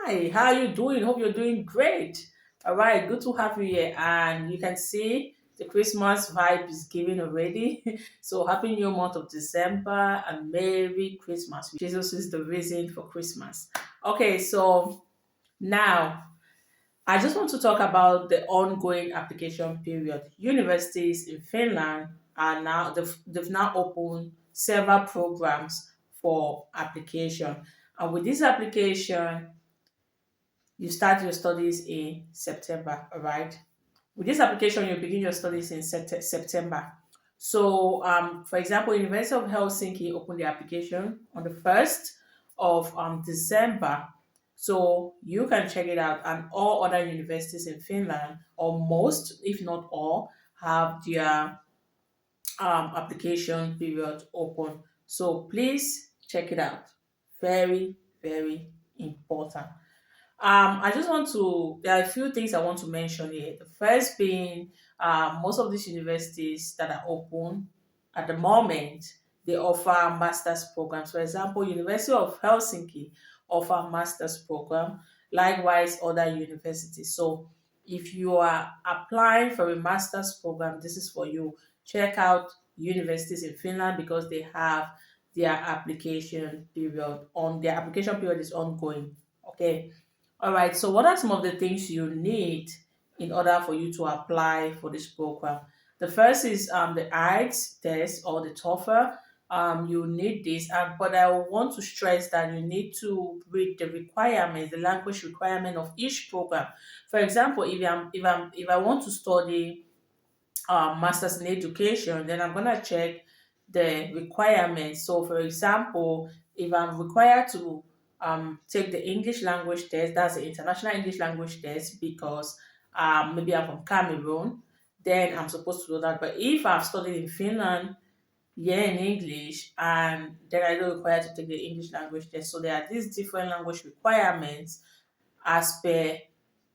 Hi, how are you doing? Hope you're doing great. All right, good to have you here. And you can see the Christmas vibe is giving already. So happy new month of December and Merry Christmas. Jesus is the reason for Christmas. Okay, so now I just want to talk about the ongoing application period. Universities in Finland are now they've now opened several programs for application. And with this application, you start your studies in September, all right? With this application, you begin your studies in September. So, for example, University of Helsinki opened the application on the 1st of December. So you can check it out. And all other universities in Finland, or most, if not all, have their application period open. So please check it out. Very, very important. I just want to, there are a few things I want to mention here. The first being, most of these universities that are open at the moment, they offer master's programs. For example, University of Helsinki offer master's program, likewise other universities. So if you are applying for a master's program, this is for you. Check out universities in Finland because they have their application period is ongoing. Okay. All right. So, what are some of the things you need in order for you to apply for this program? The first is the IELTS test or the TOEFL. You need this, but I want to stress that you need to read the requirements, the language requirement of each program. For example, if I want to study masters in education, then I'm gonna check the requirements. So, for example, if I'm required to take the English language test, that's the international English language test, because maybe I'm from Cameroon, then I'm supposed to do that. But if I've studied in Finland, yeah, in English, and then I don't require to take the English language test. So there are these different language requirements as per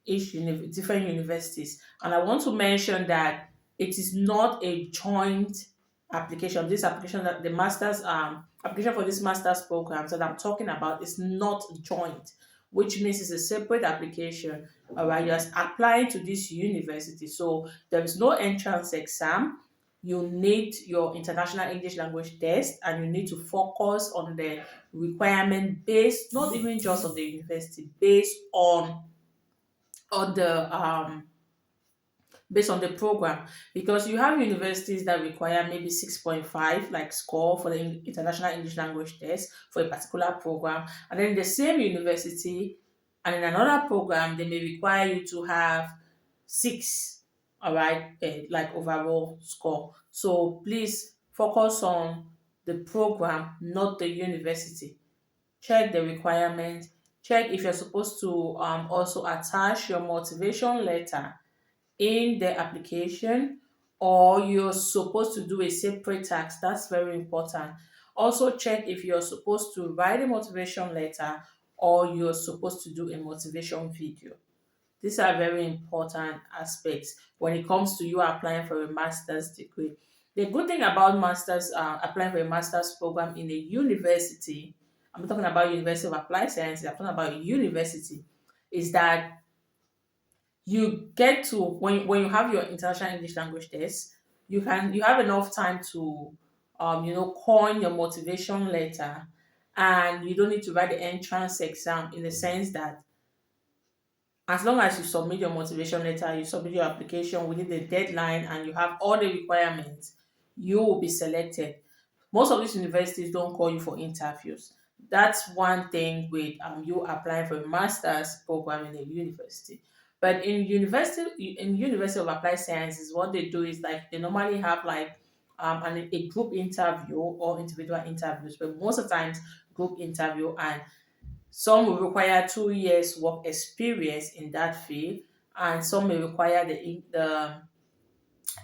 different universities. And I want to mention that it is not a joint application. This application, that the master's application for this master's program that I'm talking about, is not joint, which means it's a separate application. All right, you're applying to this university, so there is no entrance exam. You need your international English language test, and you need to focus on the requirement based, not even just on the university, on the based on the program, because you have universities that require maybe 6.5 like score for the international English language test for a particular program, and then the same university and in another program they may require you to have 6, all right, like overall score. So please focus on the program, not the university. Check the requirements, check if you're supposed to also attach your motivation letter in the application, or you're supposed to do a separate tax. That's very important. Also check if you're supposed to write a motivation letter or you're supposed to do a motivation video. These are very important aspects when it comes to you applying for a master's degree. The good thing about masters applying for a master's program in a university, I'm not talking about University of Applied Sciences, I'm talking about university, is that you get to, when you have your international English language test, you have enough time to coin your motivation letter, and you don't need to write the entrance exam, in the sense that as long as you submit your motivation letter, you submit your application within the deadline, and you have all the requirements, you will be selected. Most of these universities don't call you for interviews. That's one thing with you applying for a master's program in a university. But in University of Applied Sciences, what they do is, like, they normally have like a group interview or individual interviews, but most of the times group interview, and some will require 2 years work experience in that field, and some may require the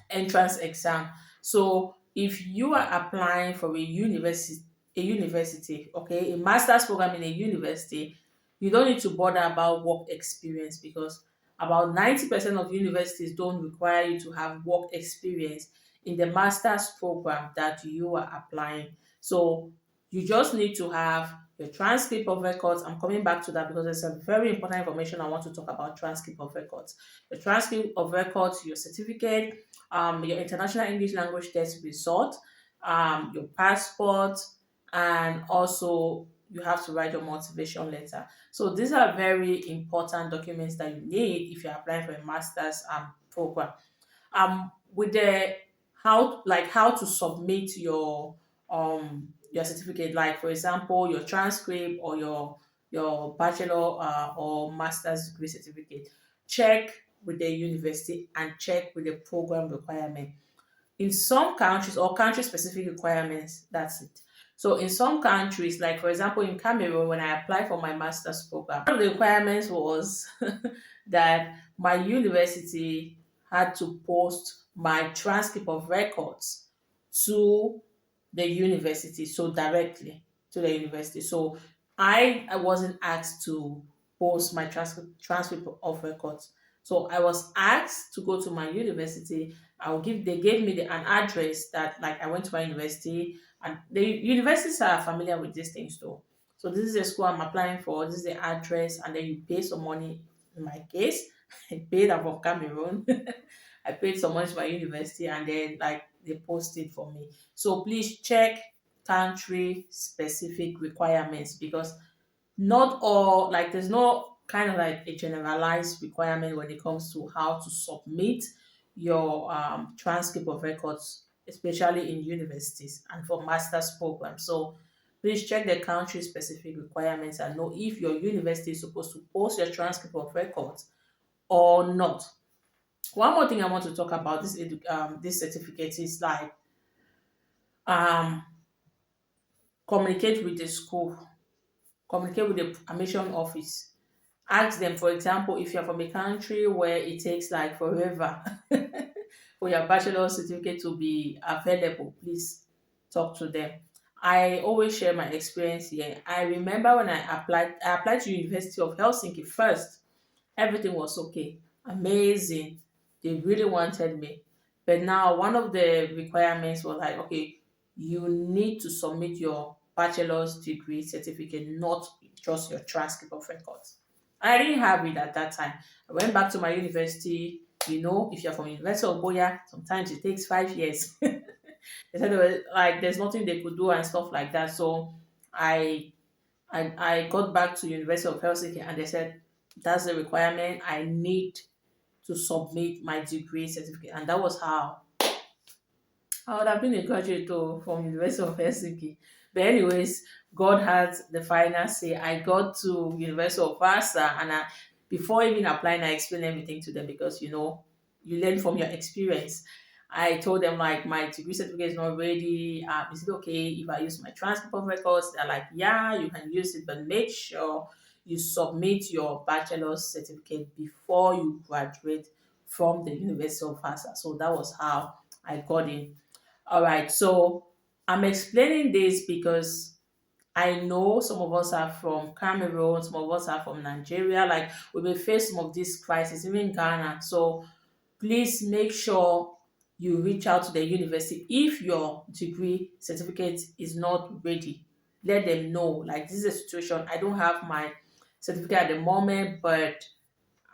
entrance exam. So if you are applying for a university, okay, a master's program in a university, you don't need to bother about work experience, because about 90% of universities don't require you to have work experience in the master's program that you are applying. So you just need to have your transcript of records. I'm coming back to that because there's a very important information I want to talk about transcript of records. Your transcript of records, your certificate, your international English language test result, your passport, and also you have to write your motivation letter. So these are very important documents that you need if you're applying for a master's program. With the how to submit your certificate, like for example your transcript or your bachelor or master's degree certificate, check with the university and check with the program requirement. In some countries or country specific requirements, that's it. So in some countries, like for example in Cameroon, when I applied for my master's program, one of the requirements was that my university had to post my transcript of records to the university, so directly to the university. So I wasn't asked to post my transcript of records. So I was asked to go to my university. They gave me an address that like I went to my university, and the universities are familiar with these things though. So this is the school I'm applying for, this is the address, and then you pay some money. In my case, I paid, I'm from Cameroon. I paid some money to my university and then like they posted for me. So please check country specific requirements, because not all, like there's no kind of like a generalized requirement when it comes to how to submit your transcript of records, especially in universities and for master's programs. So please check the country specific requirements and know if your university is supposed to post your transcript of records or not. One more thing I want to talk about this certificate is like um communicate with the school, communicate with the admission office. Ask them, for example, if you're from a country where it takes like forever for your bachelor certificate to be available, please talk to them. I always share my experience here. I remember when I applied to University of Helsinki first. Everything was okay, amazing. They really wanted me. But now one of the requirements was like, okay, you need to submit your bachelor's degree certificate, not just your transcript of records. I didn't have it at that time. I went back to my university. If you're from University of Boya, sometimes it takes 5 years. They said they were like there's nothing they could do and stuff like that. So I I got back to University of Helsinki and they said that's the requirement. I need to submit my degree certificate, and that was how I would have been a graduate though from University of Helsinki. But anyways, God had the final say. I got to University of Vasa, and before even applying, I explained everything to them because you learn from your experience. I told them like my degree certificate is not ready. Is it okay if I use my transcript of records? They're like, yeah, you can use it, but make sure you submit your bachelor's certificate before you graduate from the University of Vasa. So that was how I got in. All right, so I'm explaining this because I know some of us are from Cameroon, some of us are from Nigeria. Like we may face some of these crises, even Ghana. So please make sure you reach out to the university if your degree certificate is not ready. Let them know. Like this is a situation. I don't have my certificate at the moment, but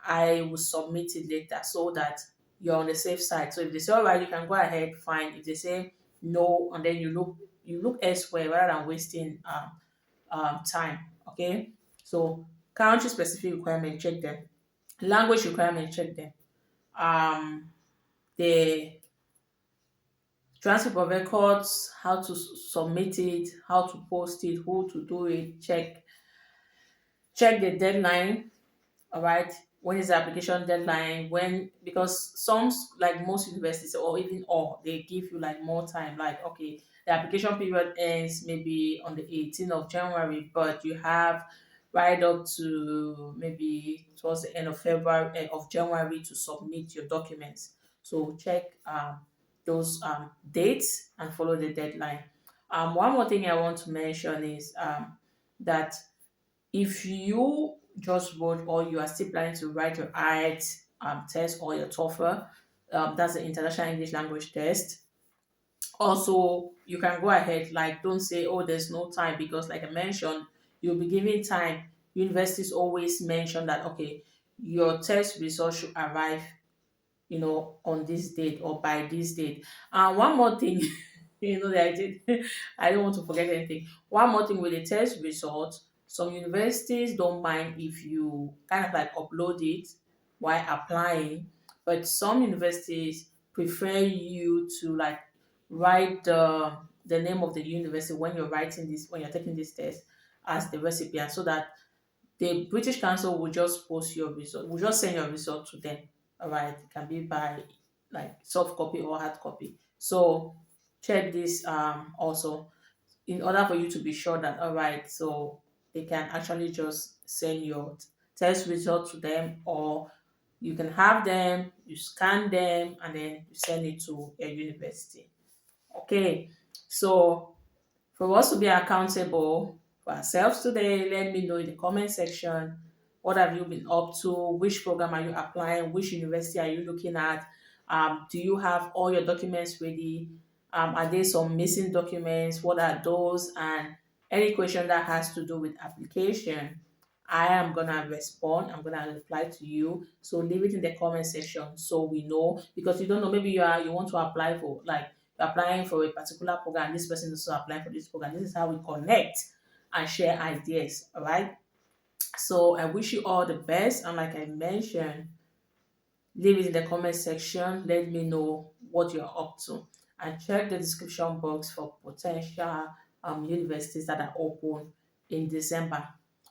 I will submit it later so that you're on the safe side. So if they say all right, you can go ahead, fine. If they say no, and then you look elsewhere rather than wasting time. Okay. So country specific requirement, check them. Language requirement, check them. The transcript of records, how to submit it, how to post it, who to do it, check the deadline. All right, when is the application deadline? When, because some, like most universities or even all, they give you like more time. Like, okay, the application period ends maybe on the 18th of January, but you have right up to maybe towards the end of February, of January to submit your documents. So check those dates and follow the deadline. One more thing I want to mention is that if you just wrote or you are still planning to write your IELTS test or your TOEFL, that's the International English Language Test. Also, you can go ahead, like don't say, oh, there's no time, because like I mentioned, you'll be given time. Universities always mention that, okay, your test results should arrive, on this date or by this date. And one more thing, that I did, I don't want to forget anything. One more thing with the test result, some universities don't mind if you kind of like upload it while applying, but some universities prefer you to like write the name of the university when you're writing this, when you're taking this test as the recipient, so that the British Council will just post your result, will just send your result to them. All right, it can be by like soft copy or hard copy. So check this also in order for you to be sure that, all right, so they can actually just send your test result to them, or you can have them, you scan them, and then you send it to a university. Okay, so for us to be accountable for ourselves today, let me know in the comment section, what have you been up to? Which program are you applying? Which university are you looking at? Do you have all your documents ready? Are there some missing documents? What are those? And any question that has to do with application, I am gonna respond. I'm gonna reply to you. So leave it in the comment section so we know, because you don't know, maybe you want to apply for like you're applying for a particular program, this person is also applying for this program. This is how we connect and share ideas. All right. So I wish you all the best. And like I mentioned, leave it in the comment section. Let me know what you're up to. And check the description box for potential universities that are open in December.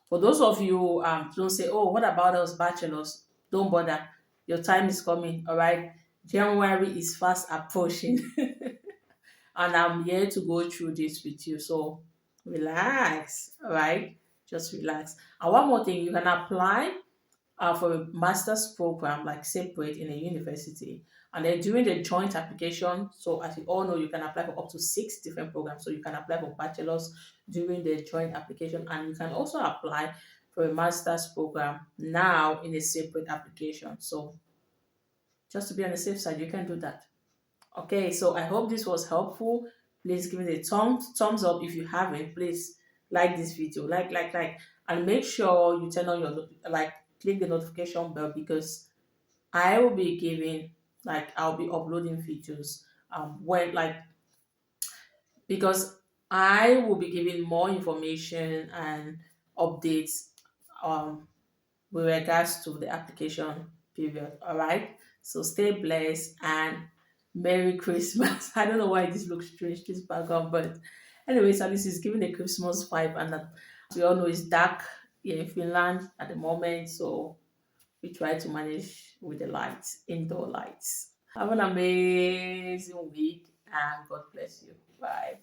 For those of you don't say, oh, what about us bachelors? Don't bother. Your time is coming. All right. January is fast approaching. And I'm here to go through this with you. So relax, all right? Just relax. And one more thing, you can apply for a master's program like separate in a university. And then during the joint application, so as you all know, you can apply for up to 6 different programs. So you can apply for bachelor's during the joint application, and you can also apply for a master's program now in a separate application. So just to be on the safe side, you can do that. Okay, so I hope this was helpful. Please give it a thumbs up if you haven't. Please like this video, like, and make sure you turn on your click the notification bell, because I will be giving I'll be uploading videos when because I will be giving more information and updates um with regards to the application period. All right. So stay blessed and Merry Christmas. I don't know why this looks strange, this background, but anyways, at least it's giving a Christmas vibe, and as we all know, it's dark here in Finland at the moment. So we try to manage with the lights, indoor lights. Have an amazing week and God bless you. Bye.